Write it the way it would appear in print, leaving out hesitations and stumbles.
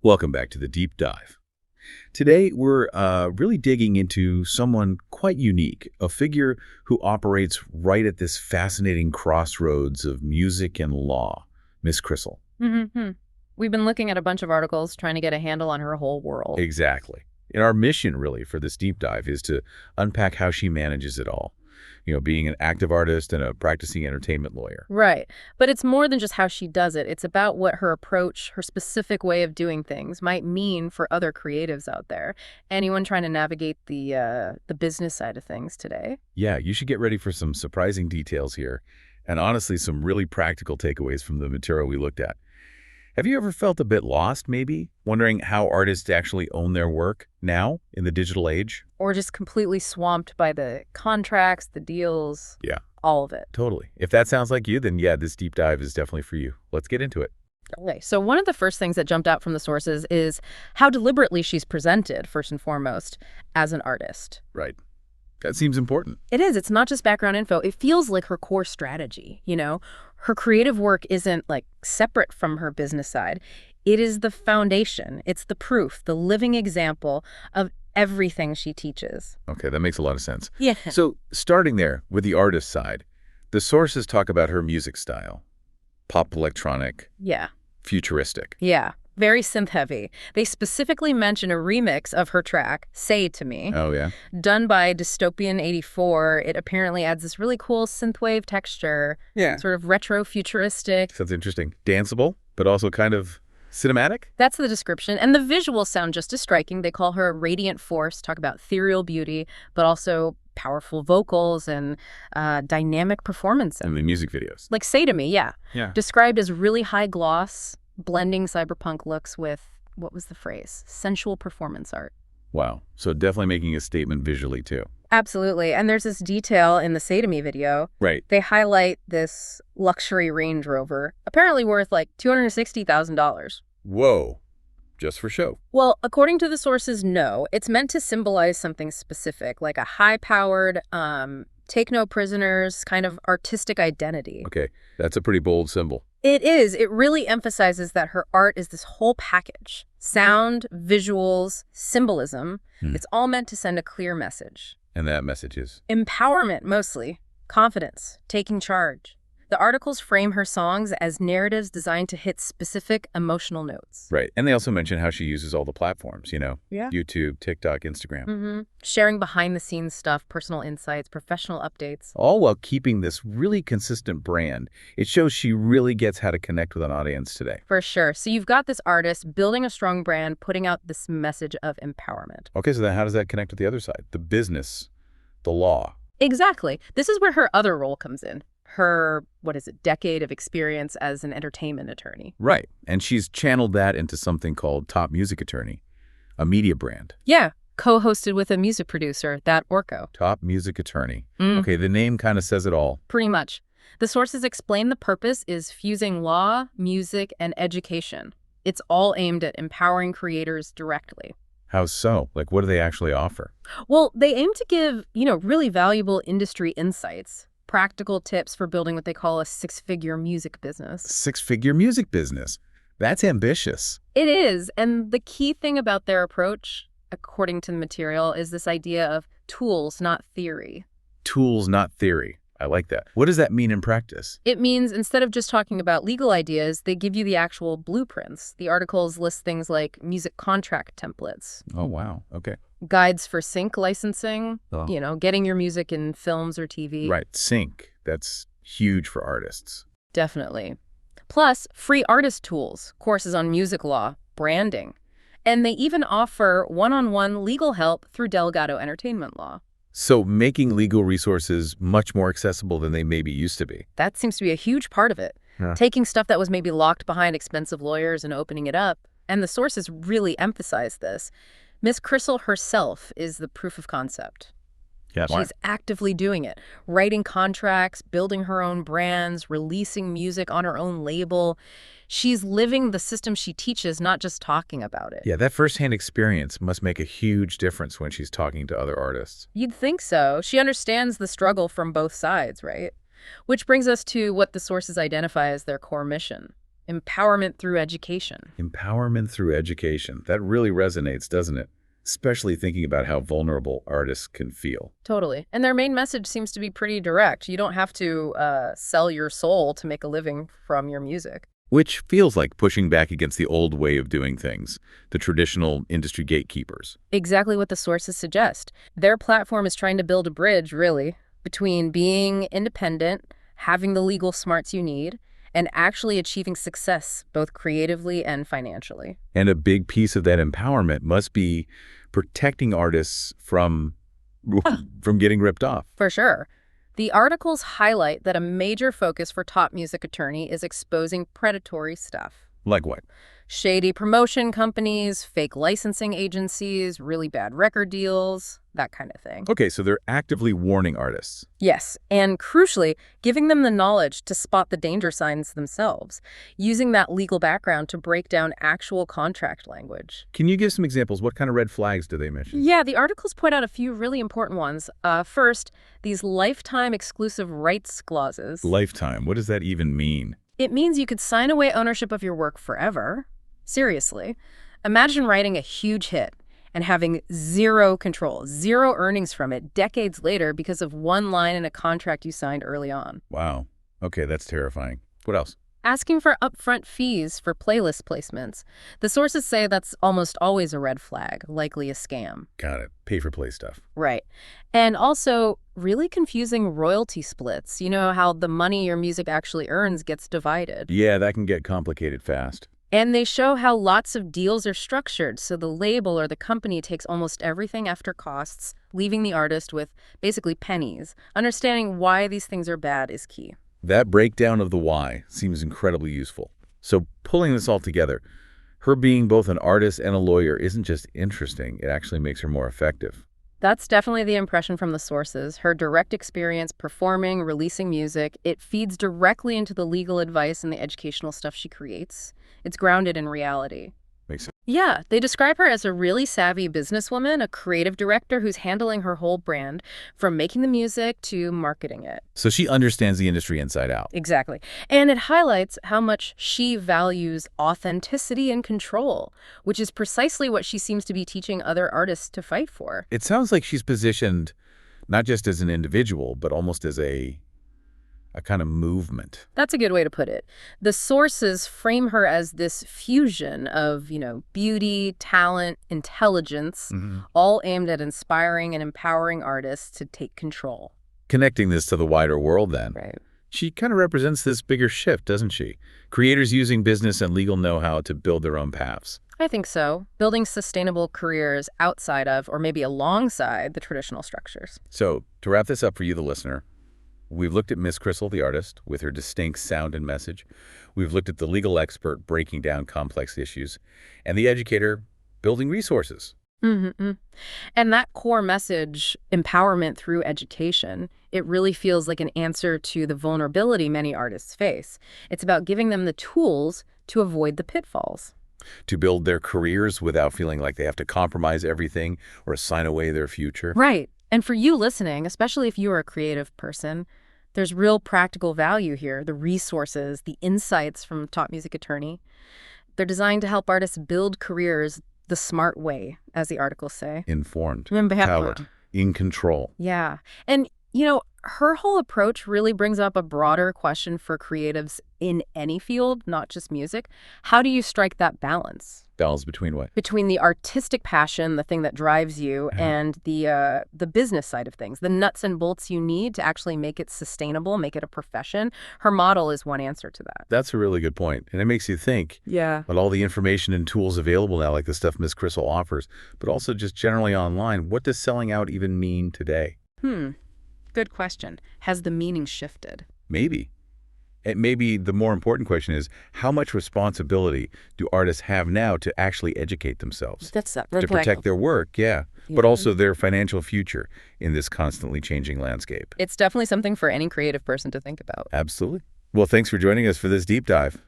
Welcome back to the Deep Dive. Today, we're really digging into someone quite unique, a figure who operates right at this fascinating crossroads of music and law, Miss Krystle. Mm-hmm. We've been looking at a bunch of articles trying to get a handle on her whole world. Exactly. And our mission, really, for this deep dive is to unpack how she manages it all. You know, being an active artist and a practicing entertainment lawyer. Right. But it's more than just how she does it. It's about what her approach, her specific way of doing things might mean for other creatives out there. Anyone trying to navigate the business side of things today. Yeah, you should get ready for some surprising details here, and honestly, some really practical takeaways from the material we looked at. Have you ever felt a bit lost, maybe? Wondering how artists actually own their work now in the digital age? Or just completely swamped by the contracts, the deals. Yeah. All of it. Totally. If that sounds like you, then yeah, this deep dive is definitely for you. Let's get into it. Okay, so one of the first things that jumped out from the sources is how deliberately she's presented, first and foremost, as an artist. Right. That seems important. It is. It's not just background info. It feels like her core strategy, you know? Her creative work isn't, like, separate from her business side. It is the foundation. It's the proof, the living example of everything she teaches. Okay, that makes a lot of sense. Yeah. So, starting there with the artist side, the sources talk about her music style. Pop electronic. Yeah. Futuristic. Yeah. Very synth-heavy. They specifically mention a remix of her track, Say to Me. Oh, yeah? Done by Dystopian 84. It apparently adds this really cool synthwave texture. Yeah. Sort of retro-futuristic. Sounds interesting. Danceable, but also kind of cinematic? That's the description. And the visuals sound just as striking. They call her a radiant force, talk about ethereal beauty, but also powerful vocals and dynamic performance. And the music videos. Like Say to Me, yeah. Yeah. Described as really high gloss, blending cyberpunk looks with, what was the phrase? Sensual performance art. Wow. So definitely making a statement visually, too. Absolutely. And there's this detail in the Say to Me video. Right. They highlight this luxury Range Rover, apparently worth like $260,000. Whoa. Just for show. Well, according to the sources, no. It's meant to symbolize something specific, like a high-powered, take no prisoners kind of artistic identity. Okay. That's a pretty bold symbol. It is. It really emphasizes that her art is this whole package. Sound, visuals, symbolism. It's all meant to send a clear message. And that message is? Empowerment, mostly. Confidence. Taking charge. The articles frame her songs as narratives designed to hit specific emotional notes. Right. And they also mention how she uses all the platforms, you know? Yeah. YouTube, TikTok, Instagram. Sharing behind-the-scenes stuff, personal insights, professional updates. All while keeping this really consistent brand. It shows she really gets how to connect with an audience today. For sure. So you've got this artist building a strong brand, putting out this message of empowerment. Okay, so then how does that connect with the other side? The business, the law. Exactly. This is where her other role comes in. Her, decade of experience as an entertainment attorney. Right. And she's channeled that into something called Top Music Attorney, a media brand. Yeah. Co-hosted with a music producer, that Orko. Top Music Attorney. Okay, the name kind of says it all. Pretty much. The sources explain the purpose is fusing law, music, and education. It's all aimed at empowering creators directly. How so? Like, what do they actually offer? Well, they aim to give, really valuable industry insights. Practical tips for building what they call a six-figure music business. Six-figure music business. That's ambitious. It is. And the key thing about their approach, according to the material, is this idea of tools, not theory. Tools, not theory. I like that. What does that mean in practice? It means instead of just talking about legal ideas, they give you the actual blueprints. The articles list things like music contract templates. Oh, wow. Okay. Guides for sync licensing, getting your music in films or TV. Right. Sync. That's huge for artists. Definitely. Plus, free artist tools, courses on music law, branding. And they even offer one-on-one legal help through Delgado Entertainment Law. So making legal resources much more accessible than they maybe used to be. That seems to be a huge part of it. Yeah. Taking stuff that was maybe locked behind expensive lawyers and opening it up. And the sources really emphasize this. Miss Krystle herself is the proof of concept. Yeah, she's actively doing it, writing contracts, building her own brands, releasing music on her own label. She's living the system she teaches, not just talking about it. Yeah, that firsthand experience must make a huge difference when she's talking to other artists. You'd think so. She understands the struggle from both sides, right? Which brings us to what the sources identify as their core mission: empowerment through education. Empowerment through education. That really resonates, doesn't it? Especially thinking about how vulnerable artists can feel. Totally. And their main message seems to be pretty direct. You don't have to sell your soul to make a living from your music. Which feels like pushing back against the old way of doing things, the traditional industry gatekeepers. Exactly what the sources suggest. Their platform is trying to build a bridge, really, between being independent, having the legal smarts you need, and actually achieving success, both creatively and financially. And a big piece of that empowerment must be protecting artists from getting ripped off. For sure. The articles highlight that a major focus for top music attorney is exposing predatory stuff. Like what? Shady promotion companies, fake licensing agencies, really bad record deals, that kind of thing. Okay, so they're actively warning artists. Yes, and crucially, giving them the knowledge to spot the danger signs themselves, using that legal background to break down actual contract language. Can you give some examples? What kind of red flags do they mention? Yeah, the articles point out a few really important ones. First, these lifetime exclusive rights clauses. Lifetime. What does that even mean? It means you could sign away ownership of your work forever. Seriously. Imagine writing a huge hit and having zero control, zero earnings from it decades later because of one line in a contract you signed early on. Wow. Okay, that's terrifying. What else? Asking for upfront fees for playlist placements. The sources say that's almost always a red flag, likely a scam. Got it. Pay-for-play stuff. Right. And also really confusing royalty splits. You know how the money your music actually earns gets divided. Yeah, that can get complicated fast. And they show how lots of deals are structured, so the label or the company takes almost everything after costs, leaving the artist with basically pennies. Understanding why these things are bad is key. That breakdown of the why seems incredibly useful. So pulling this all together, her being both an artist and a lawyer isn't just interesting, it actually makes her more effective. That's definitely the impression from the sources. Her direct experience performing, releasing music, it feeds directly into the legal advice and the educational stuff she creates. It's grounded in reality. Makes sense. Yeah, they describe her as a really savvy businesswoman, a creative director who's handling her whole brand, from making the music to marketing it. So she understands the industry inside out. Exactly. And it highlights how much she values authenticity and control, which is precisely what she seems to be teaching other artists to fight for. It sounds like she's positioned not just as an individual, but almost as a kind of movement. That's a good way to put it. The sources frame her as this fusion of, beauty, talent, intelligence, all aimed at inspiring and empowering artists to take control. Connecting this to the wider world then. Right. She kind of represents this bigger shift, doesn't she? Creators using business and legal know-how to build their own paths. I think so. Building sustainable careers outside of, or maybe alongside, the traditional structures. So, to wrap this up for you, the listener, we've looked at Miss Krystle, the artist, with her distinct sound and message. We've looked at the legal expert breaking down complex issues, and the educator building resources. And that core message, empowerment through education, it really feels like an answer to the vulnerability many artists face. It's about giving them the tools to avoid the pitfalls. To build their careers without feeling like they have to compromise everything or sign away their future. Right. And for you listening, especially if you're a creative person, there's real practical value here. The resources, the insights from Top Music Attorney, they're designed to help artists build careers the smart way, as the articles say. Informed, talent, in control. Yeah. And, her whole approach really brings up a broader question for creatives in any field, not just music. How do you strike that balance? Balance between what? Between the artistic passion, the thing that drives you, and the business side of things, the nuts and bolts you need to actually make it sustainable, make it a profession. Her model is one answer to that. That's a really good point. And it makes you think about all the information and tools available now, like the stuff Miss Krystle offers, but also just generally online. What does selling out even mean today? Good question. Has the meaning shifted? Maybe. And maybe the more important question is, how much responsibility do artists have now to actually educate themselves? That's that. To protect their work, but also their financial future in this constantly changing landscape. It's definitely something for any creative person to think about. Absolutely. Well, thanks for joining us for this deep dive.